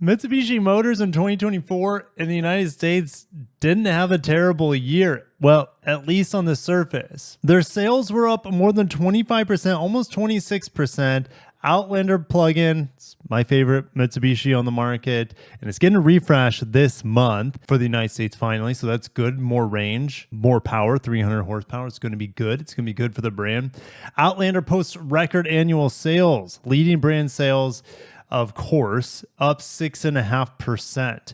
Mitsubishi Motors in 2024 in the United States didn't have a terrible year. Well, at least on the surface. Their sales were up more than 25%, almost 26%. Outlander plug-in, it's my favorite Mitsubishi on the market, and it's getting a refresh this month for the United States finally, so that's good. More range, more power, 300 horsepower. It's going to be good. It's going to be good for the brand. Outlander posts record annual sales, leading brand sales, of course, up 6.5%.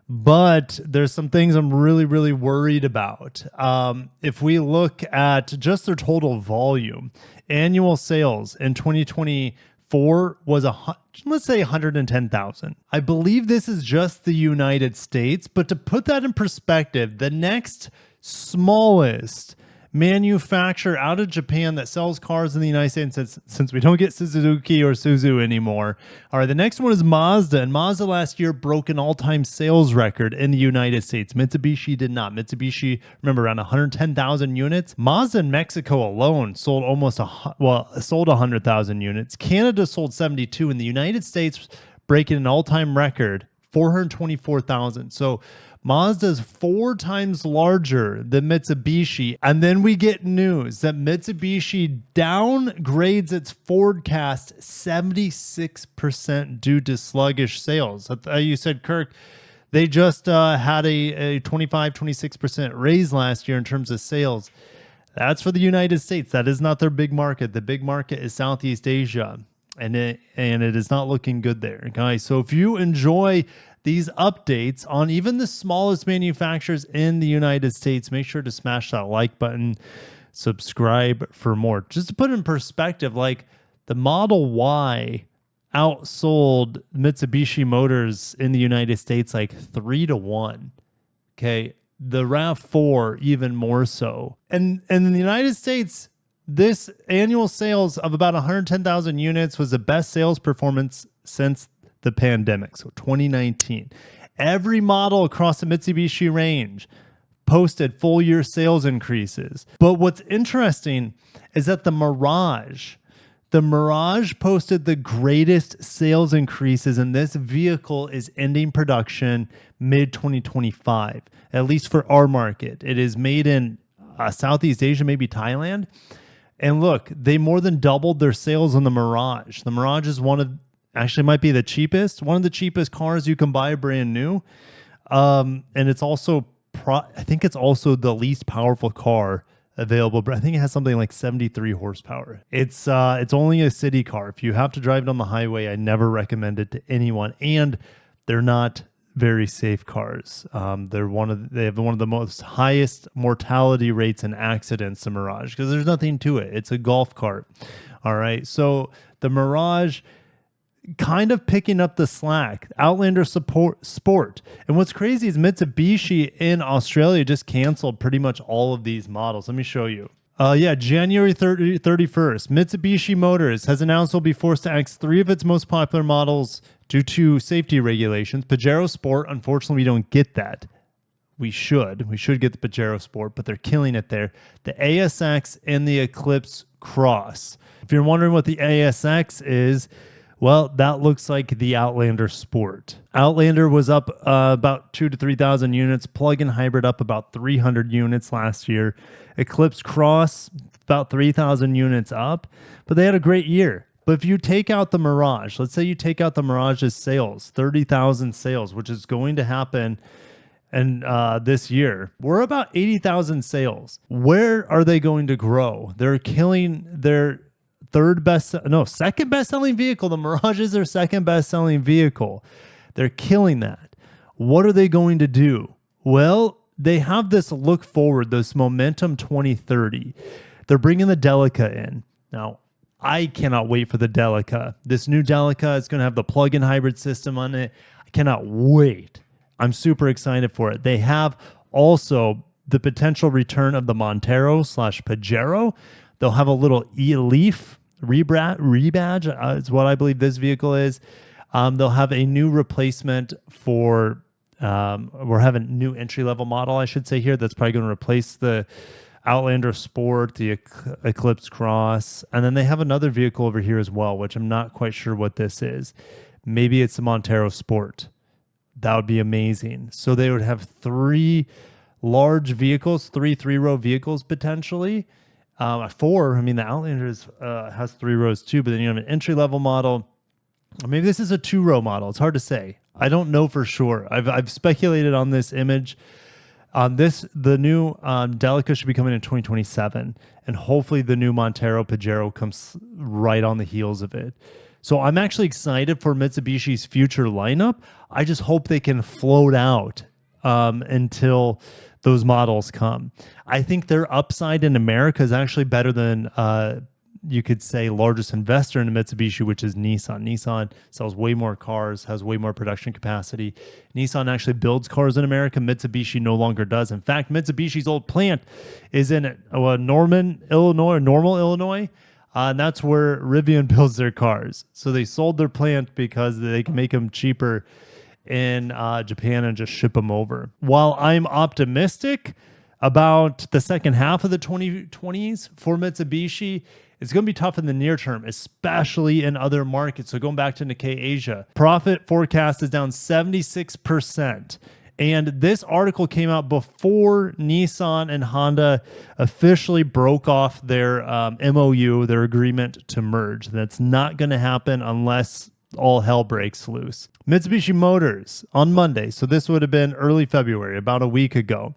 But there's some things I'm really, really worried about. If we look at just their total volume, annual sales in 2024 was let's say 110,000. I believe this is just the United States, but to put that in perspective, the next smallest manufacturer out of Japan that sells cars in the United States, since we don't get Suzuki or Suzu anymore. All right, the next one is Mazda, and Mazda last year broke an all-time sales record in the United States. Mitsubishi did not. Mitsubishi, remember, around 110,000 units. Mazda in Mexico alone sold sold 100,000 units. Canada sold 72, and the United States breaking an all-time record, 424,000. So Mazda is 4 times larger than Mitsubishi. And then we get news that Mitsubishi downgrades its forecast 76% due to sluggish sales. You said, Kirk, they just had a 25-26% raise last year in terms of sales. That's for the United States. That is not their big market. The big market is Southeast Asia, and it is not looking good there, guys. So if you enjoy these updates on even the smallest manufacturers in the United States, make sure to smash that like button, subscribe for more. Just to put it in perspective, like the Model Y outsold Mitsubishi Motors in the United States like 3-1. Okay. The RAV4 even more so. And in the United States, this annual sales of about 110,000 units was the best sales performance since the pandemic, so 2019. Every model across the Mitsubishi range posted full year sales increases. But what's interesting is that the Mirage posted the greatest sales increases, and this vehicle is ending production mid-2025, at least for our market. It is made in Southeast Asia, maybe Thailand. And look, they more than doubled their sales on the Mirage. The Mirage is actually might be one of the cheapest cars you can buy brand new. And it's also, I think it's also the least powerful car available, but I think it has something like 73 horsepower. It's only a city car. If you have to drive it on the highway, I never recommend it to anyone. And they're not very safe cars. They have one of the most highest mortality rates in accidents, the Mirage, because there's nothing to it. It's a golf cart. All right. So the Mirage kind of picking up the slack. Outlander Sport. And what's crazy is Mitsubishi in Australia just canceled pretty much all of these models. Let me show you. January 31st, Mitsubishi Motors has announced it'll be forced to axe 3 of its most popular models due to safety regulations. Pajero Sport, unfortunately, we don't get that. We should get the Pajero Sport, but they're killing it there. The ASX and the Eclipse Cross. If you're wondering what the ASX is, well, that looks like the Outlander Sport. Outlander was up about 2,000 to 3,000 units. Plug-in hybrid up about 300 units last year. Eclipse Cross, about 3,000 units up. But they had a great year. But if you take out the Mirage, let's say you take out the Mirage's sales, 30,000 sales, which is going to happen this year, we're about 80,000 sales. Where are they going to grow? They're killing their second best-selling vehicle. The Mirage is their second best-selling vehicle. They're killing that. What are they going to do? Well, they have this look forward, this Momentum 2030. They're bringing the Delica in. Now, I cannot wait for the Delica. This new Delica is going to have the plug-in hybrid system on it. I cannot wait. I'm super excited for it. They have also the potential return of the Montero/Pajero. They'll have a little E-Leaf rebadge is what I believe this vehicle is. They'll have a new replacement for, we're having a new entry-level model, I should say here, that's probably going to replace the Outlander Sport, the Eclipse Cross, and then they have another vehicle over here as well, which I'm not quite sure what this is. Maybe it's the Montero Sport. that would be amazing. So they would have three large vehicles, three-row vehicles potentially. Four. I mean, the Outlander has 3 rows too, but then you have an entry-level model. Or maybe this is a 2-row model. It's hard to say. I don't know for sure. I've speculated on this image. The new Delica should be coming in 2027, and hopefully the new Montero Pajero comes right on the heels of it. So I'm actually excited for Mitsubishi's future lineup. I just hope they can float out until those models come. I think their upside in America is actually better than you could say largest investor in Mitsubishi, which is Nissan. Nissan sells way more cars, has way more production capacity. Nissan actually builds cars in America. Mitsubishi no longer does. In fact, Mitsubishi's old plant is in Normal, Illinois. And that's where Rivian builds their cars. So they sold their plant because they can make them cheaper in Japan and just ship them over. While I'm optimistic about the second half of the 2020s for Mitsubishi, it's going to be tough in the near term, especially in other markets. So going back to Nikkei Asia, profit forecast is down 76%. And this article came out before Nissan and Honda officially broke off their MOU, their agreement to merge. That's not going to happen unless all hell breaks loose. Mitsubishi Motors on Monday, so this would have been early February, about a week ago,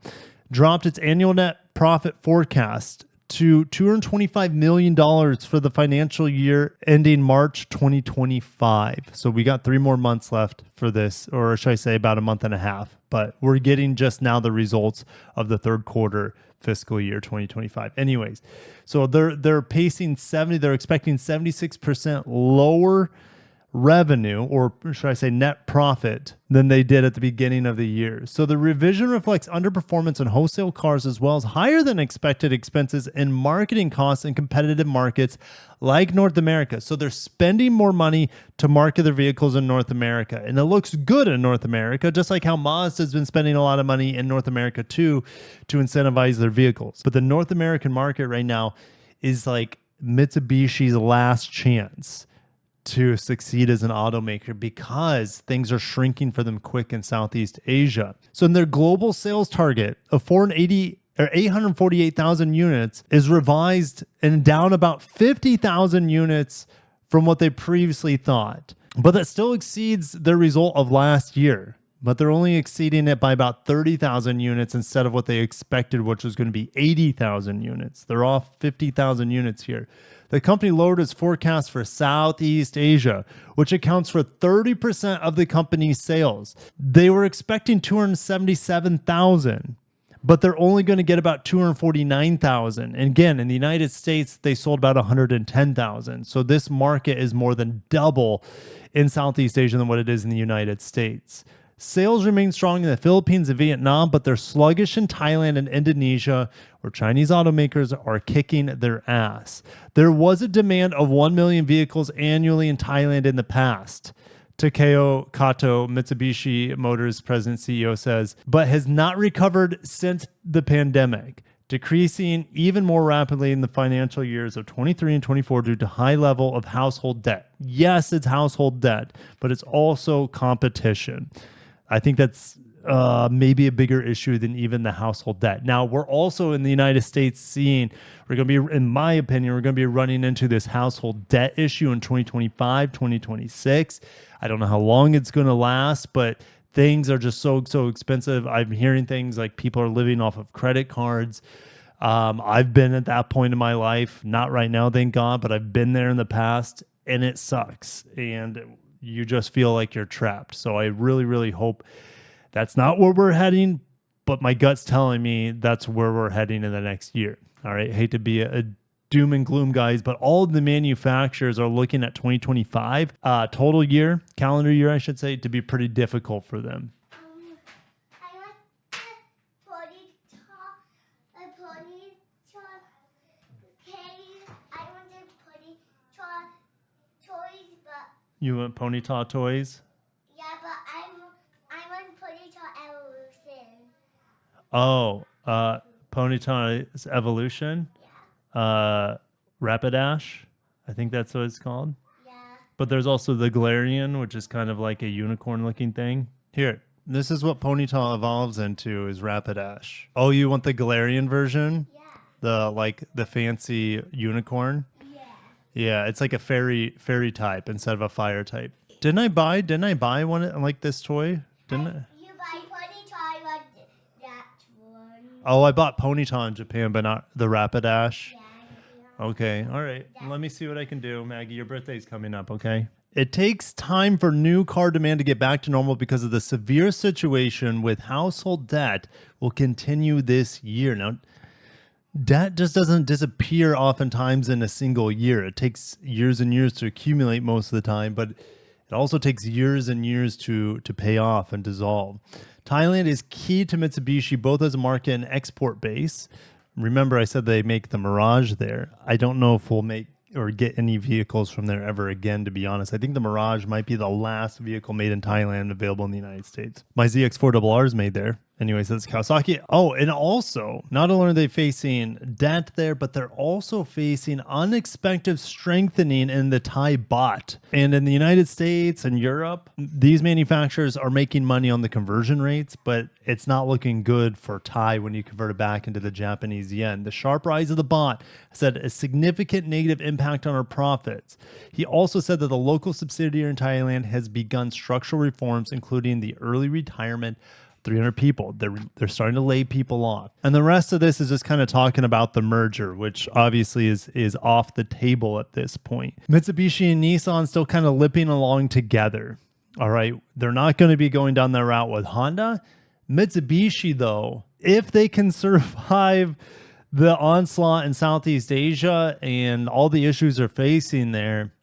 dropped its annual net profit forecast to $225 million for the financial year ending March 2025. So we got 3 more months left for this, or should I say about a month and a half, but we're getting just now the results of the third quarter fiscal year 2025. Anyways, so they're pacing 70, they're expecting 76% lower revenue, or should I say net profit, than they did at the beginning of the year. So the revision reflects underperformance in wholesale cars as well as higher than expected expenses in marketing costs in competitive markets like North America. So they're spending more money to market their vehicles in North America. And it looks good in North America, just like how Mazda has been spending a lot of money in North America too to incentivize their vehicles. But the North American market right now is like Mitsubishi's last chance to succeed as an automaker because things are shrinking for them quick in Southeast Asia. So in their global sales target of 848,000 units is revised and down about 50,000 units from what they previously thought. But that still exceeds their result of last year. But they're only exceeding it by about 30,000 units instead of what they expected, which was going to be 80,000 units. They're off 50,000 units here. The company lowered its forecast for Southeast Asia, which accounts for 30% of the company's sales. They were expecting 277,000, but they're only going to get about 249,000. And again, in the United States, they sold about 110,000. So this market is more than double in Southeast Asia than what it is in the United States. Sales remain strong in the Philippines and Vietnam, but they're sluggish in Thailand and Indonesia, where Chinese automakers are kicking their ass. There was a demand of 1 million vehicles annually in Thailand in the past, Takeo Kato, Mitsubishi Motors President CEO, says, but has not recovered since the pandemic, decreasing even more rapidly in the financial years of 23 and 24 due to high level of household debt. Yes, it's household debt, but it's also competition. I think that's maybe a bigger issue than even the household debt. Now, we're also in the United States we're going to be, in my opinion, we're going to be running into this household debt issue in 2025, 2026. I don't know how long it's going to last, but things are just so expensive. I'm hearing things like people are living off of credit cards. I've been at that point in my life, not right now, thank God, but I've been there in the past, and it sucks. And you just feel like you're trapped. So I really, really hope that's not where we're heading, but my gut's telling me that's where we're heading in the next year. All right. Hate to be a doom and gloom, guys, but all of the manufacturers are looking at 2025, total year, calendar year, I should say, to be pretty difficult for them. I want toys, but You want Ponyta toys? yeah, but I want Ponyta Evolution. Oh, Ponyta's Evolution? Yeah. Rapidash? I think that's what it's called. Yeah. But there's also the Galarian, which is kind of like a unicorn looking thing. Here, This is what Ponytail evolves into is Rapidash. Oh, you want the Galarian version? Yeah. The fancy unicorn? Yeah. Yeah, it's like a fairy type instead of a fire type. Didn't I buy one like this toy? Didn't I? You buy ponytail, I want that one. Oh, I bought Ponytail in Japan, but not the Rapidash. Yeah. Okay, all right. Let me see what I can do. Maggie, your birthday's coming up, okay? It takes time for new car demand to get back to normal because of the severe situation with household debt will continue this year. Now, debt just doesn't disappear oftentimes in a single year. It takes years and years to accumulate most of the time, but it also takes years and years to pay off and dissolve. Thailand is key to Mitsubishi, both as a market and export base. Remember, I said they make the Mirage there. I don't know if we'll make or get any vehicles from there ever again, to be honest. I think the Mirage might be the last vehicle made in Thailand available in the United States. My ZX4RR is made there. Anyways, that's Kawasaki. Oh, and also, not only are they facing debt there, but they're also facing unexpected strengthening in the Thai baht. And in the United States and Europe, these manufacturers are making money on the conversion rates, but it's not looking good for Thai when you convert it back into the Japanese yen. The sharp rise of the baht has had a significant negative impact on our profits. He also said that the local subsidiary in Thailand has begun structural reforms, including the early retirement 300 people. They're starting to lay people off. And the rest of this is just kind of talking about the merger, which obviously is off the table at this point. Mitsubishi and Nissan still kind of lipping along together. All right. They're not going to be going down that route with Honda. Mitsubishi, though, if they can survive the onslaught in Southeast Asia and all the issues they're facing there,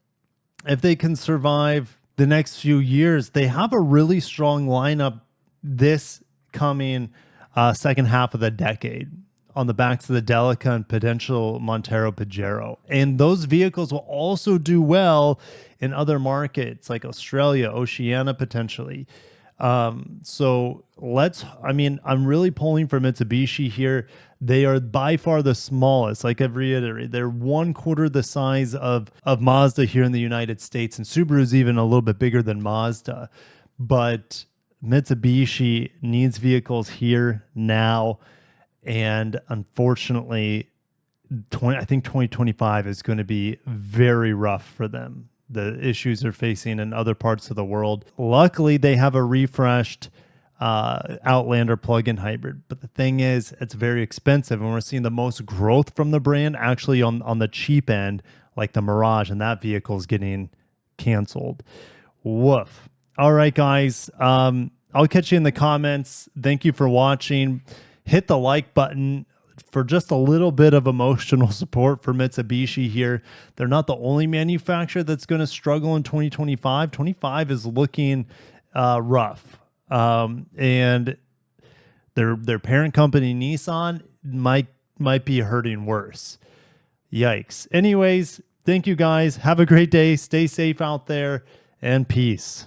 if they can survive the next few years, they have a really strong lineup this coming second half of the decade on the backs of the Delica and potential Montero Pajero. And those vehicles will also do well in other markets like Australia, Oceania, potentially. I'm really pulling for Mitsubishi here. They are by far the smallest. Like I've reiterated, they're 1/4 the size of Mazda here in the United States. And Subaru is even a little bit bigger than Mazda. But Mitsubishi needs vehicles here now, and unfortunately, I think 2025 is going to be very rough for them. The issues they're facing in other parts of the world. Luckily, they have a refreshed Outlander plug-in hybrid, but the thing is, it's very expensive, and we're seeing the most growth from the brand actually on the cheap end, like the Mirage, and that vehicle is getting canceled. Woof. All right, guys. I'll catch you in the comments. Thank you for watching. Hit the like button for just a little bit of emotional support for Mitsubishi here. They're not the only manufacturer that's going to struggle in 2025. 25 is looking rough. And their parent company, Nissan, might be hurting worse. Yikes. Anyways, thank you guys. Have a great day. Stay safe out there, and peace.